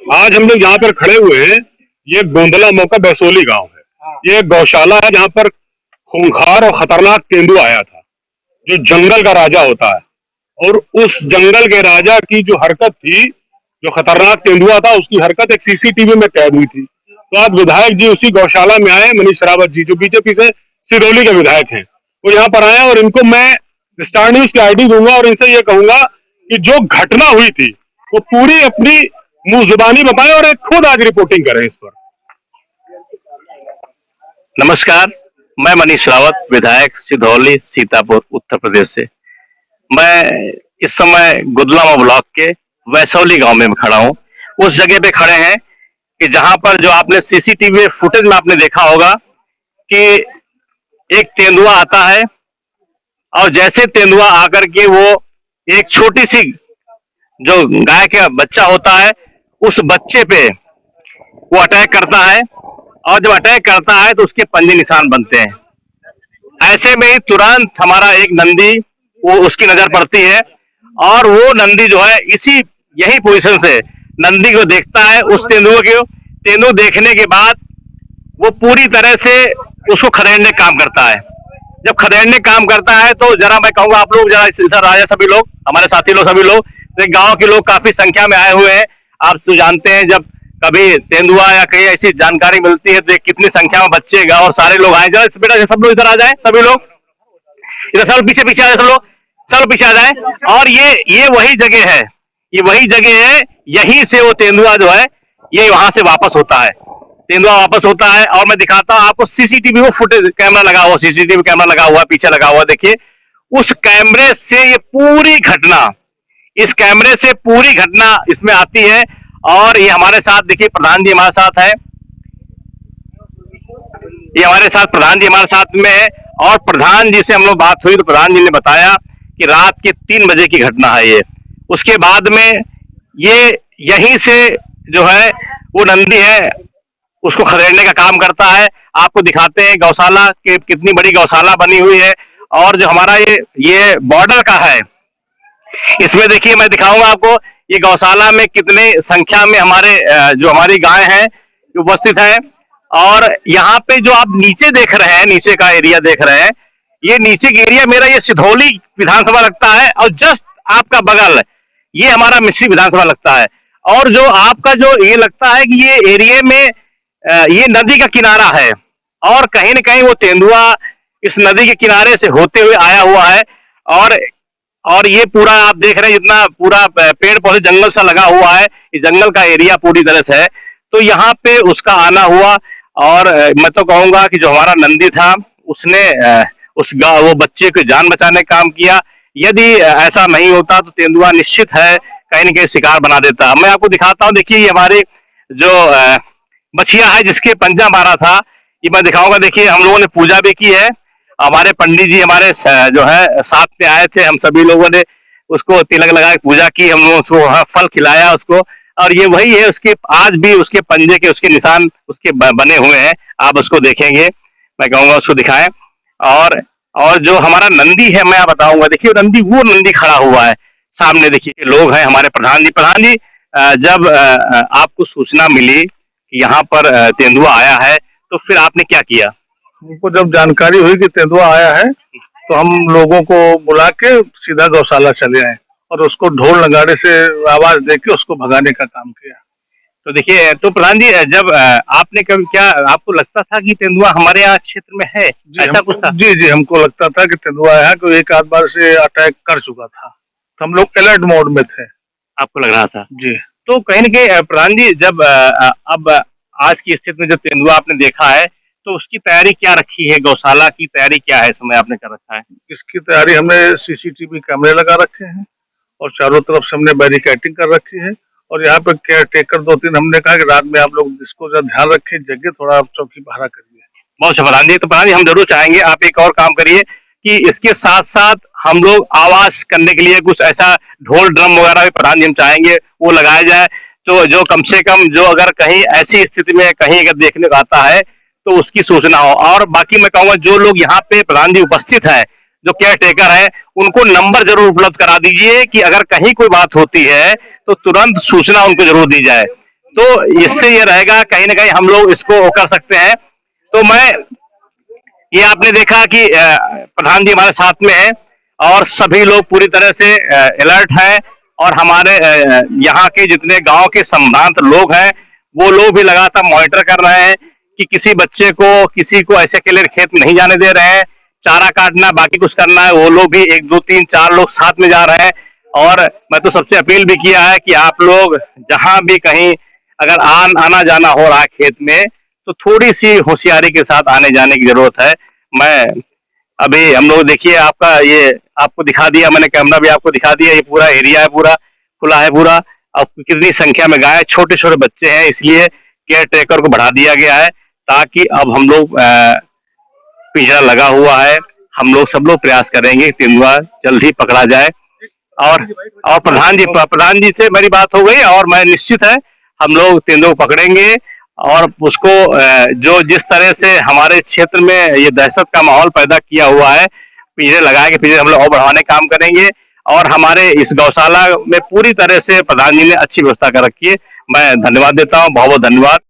आज हम लोग जहाँ पर खड़े हुए हैं, ये गोंदला मौका बैसोली गांव है। ये एक गौशाला है जहाँ पर खूंखार और खतरनाक तेंदुआ आया था, जो जंगल का राजा होता है। और उस जंगल के राजा की जो हरकत थी, जो खतरनाक तेंदुआ था, उसकी हरकत एक सीसीटीवी में कैद हुई थी। तो आज विधायक जी उसी गौशाला में आए, मनीष रावत जी, जो बीजेपी से सिरौली के विधायक हैं, वो यहाँ पर आए और इनको मैं स्टार न्यूज की आईडी दूंगा और इनसे ये कहूंगा कि जो घटना हुई थी वो पूरी अपनी मुंह जुबानी बताएं और एक खुद आज रिपोर्टिंग करें इस पर। नमस्कार, मैं मनीष रावत, विधायक सिधौली सीतापुर उत्तर प्रदेश से। मैं इस समय गुदलामा ब्लॉक के वैसौली गांव में खड़ा हूं। उस जगह पे खड़े हैं कि जहां पर जो आपने सीसीटीवी फुटेज में आपने देखा होगा कि एक तेंदुआ आता है और जैसे तेंदुआ आकर के वो एक छोटी सी जो गाय का बच्चा होता है उस बच्चे पे वो अटैक करता है, और जब अटैक करता है तो उसके पंजे निशान बनते हैं। ऐसे में ही तुरंत हमारा एक नंदी वो उसकी नजर पड़ती है और वो नंदी जो है इसी यही पोजीशन से नंदी को देखता है, उस तेंदुए को। तेंदुआ देखने के बाद वो पूरी तरह से उसको खदेड़ने का काम करता है। जब खदेड़ने का काम करता है तो जरा मैं कहूंगा आप लोग जरा इधर आ जाए, सभी लोग, हमारे साथी लोग, सभी लोग, गांव के लोग काफी संख्या में आए हुए हैं। आप तो जानते हैं जब कभी तेंदुआ या कहीं ऐसी जानकारी मिलती है तो कितनी संख्या में बच्चे और सारे लोग आए। जरा बेटा सब लोग इधर आ जाए, सभी लोग इधर, सब पीछे पीछे आ जाए, सब लोग सब पीछे आ जाए। और ये वही जगह है, ये वही जगह है, यहीं से वो तेंदुआ जो है ये वहां से वापस होता है, तेंदुआ वापस होता है। और मैं दिखाता हूँ आपको सीसीटीवी वो फुटेज, कैमरा लगा हुआ, सीसीटीवी कैमरा लगा हुआ पीछे लगा हुआ, देखिए उस कैमरे से ये पूरी घटना, इस कैमरे से पूरी घटना इसमें आती है। और ये हमारे साथ देखिए प्रधान जी हमारे साथ है, ये हमारे साथ प्रधान जी हमारे साथ में है। और प्रधान जी से हम लोग बात हुई तो प्रधान जी ने बताया कि रात के 3 बजे की घटना है ये। उसके बाद में ये यहीं से जो है वो नंदी है उसको खदेड़ने का काम करता है। आपको दिखाते हैं गौशाला के, कितनी बड़ी गौशाला बनी हुई है। और जो हमारा ये बॉर्डर का है, इसमें देखिए मैं दिखाऊंगा आपको ये गौशाला में कितने संख्या में हमारे जो हमारी गाय हैं उपस्थित है। और यहाँ पे जो आप नीचे देख रहे हैं, नीचे का एरिया देख रहे हैं, ये नीचे का एरिया मेरा ये सिधौली विधानसभा लगता है और जस्ट आपका बगल ये हमारा मिश्री विधानसभा लगता है। और जो आपका जो ये लगता है कि ये एरिया में ये नदी का किनारा है और कहीं न कहीं वो तेंदुआ इस नदी के किनारे से होते हुए आया हुआ है। और ये पूरा आप देख रहे हैं जितना पूरा पेड़ पौधे जंगल सा लगा हुआ है, इस जंगल का एरिया पूरी तरह से है। तो यहाँ पे उसका आना हुआ। और मैं तो कहूंगा कि जो हमारा नंदी था उसने वो बच्चे को जान बचाने का काम किया। यदि ऐसा नहीं होता तो तेंदुआ निश्चित है कहीं न कहीं शिकार बना देता। मैं आपको दिखाता हूँ, देखिए ये हमारे जो बछिया है जिसके पंजा मारा था, ये मैं दिखाऊंगा। देखिए हम लोगों ने पूजा भी की है, हमारे पंडित जी हमारे जो है साथ में आए थे, हम सभी लोगों ने उसको तिलक लगा के पूजा की, हम लोगों उसको फल खिलाया उसको। और ये वही है, उसके आज भी उसके पंजे के उसके निशान उसके बने हुए हैं, आप उसको देखेंगे, मैं कहूंगा उसको दिखाएं। और जो हमारा नंदी है मैं बताऊंगा, देखिए नंदी, वो नंदी खड़ा हुआ है सामने, देखिए लोग हैं हमारे प्रधान जी। प्रधान जी, जब आपको सूचना मिली कि यहाँ पर तेंदुआ आया है तो फिर आपने क्या किया? हमको जब जानकारी हुई कि तेंदुआ आया है तो हम लोगों को बुला के सीधा गौशाला चले आए और उसको ढोल नगाड़े से आवाज देके उसको भगाने का काम किया। तो देखिए, तो प्रधान जी जब आपने कभी, क्या आपको लगता था कि तेंदुआ हमारे यहाँ क्षेत्र में है, ऐसा कुछ था? जी, हमको लगता था कि तेंदुआ आया, तो एक आध बार से अटैक कर चुका था, तो हम लोग अलर्ट मोड में थे। आपको लग रहा था जी। तो कहीं न कहीं प्रधान जी, जब अब आज की स्थिति में जब तेंदुआ आपने देखा है तो उसकी तैयारी क्या रखी है, गौशाला की तैयारी क्या है, समय आपने कर रखा है? इसकी तैयारी हमने सीसीटीवी कैमरे लगा रखे हैं और चारों तरफ से हमने बैरिकेडिंग कर रखी है। और यहाँ पे केयर टेकर 2-3 हमने कहा कि रात में आप लोग इसको जरा ध्यान रखें, जगह थोड़ा चौकी पहरा करिए। बहुत अच्छा प्रधान जी। तो प्रधान जी हम जरूर चाहेंगे आप एक और काम करिए कि इसके साथ साथ हम लोग आवाज करने के लिए कुछ ऐसा ढोल ड्रम वगैरह भी प्रधान जी हम चाहेंगे वो लगाया जाए, तो जो कम से कम जो अगर कहीं ऐसी स्थिति में कहीं अगर देखने को आता है तो उसकी सूचना हो। और बाकी मैं कहूँगा जो लोग यहाँ पे प्रधान जी उपस्थित है, जो केयर टेकर है, उनको नंबर जरूर उपलब्ध करा दीजिए कि अगर कहीं कोई बात होती है तो तुरंत सूचना उनको जरूर दी जाए। तो इससे ये रहेगा कहीं ना कहीं हम लोग इसको कर सकते हैं। तो मैं ये आपने देखा कि प्रधान जी हमारे साथ में है और सभी लोग पूरी तरह से अलर्ट हैं और हमारे यहाँ के जितने गांव के संभ्रांत लोग हैं वो लोग भी लगातार मॉनिटर कर रहे हैं कि किसी बच्चे को किसी को ऐसे अकेले खेत में नहीं जाने दे रहे हैं। चारा काटना बाकी कुछ करना है वो लोग भी 1 2 3 4 लोग साथ में जा रहे हैं। और मैं तो सबसे अपील भी किया है कि आप लोग जहां भी कहीं अगर आना जाना हो रहा है खेत में तो थोड़ी सी होशियारी के साथ आने जाने की जरूरत है। मैं अभी हम लोग देखिए आपका ये आपको दिखा दिया मैंने, कैमरा भी आपको दिखा दिया, ये पूरा एरिया है, पूरा खुला है पूरा। अब कितनी संख्या में गाय, छोटे छोटे बच्चे हैं, इसलिए केयर टेकर को बढ़ा दिया गया है ताकि अब हम लोग पिंजरा लगा हुआ है, हम लोग सब लोग प्रयास करेंगे तेंदुआ जल्द ही पकड़ा जाए। और प्रधान जी से मेरी बात हो गई और मैं निश्चित है हम लोग तेंदुआ को पकड़ेंगे और उसको जो जिस तरह से हमारे क्षेत्र में ये दहशत का माहौल पैदा किया हुआ है, पिंजरे लगाए के पिंजरे हम लोग और बढ़ाने काम करेंगे। और हमारे इस गौशाला में पूरी तरह से प्रधान जी ने अच्छी व्यवस्था कर रखी है। मैं धन्यवाद देता हूँ, बहुत बहुत धन्यवाद।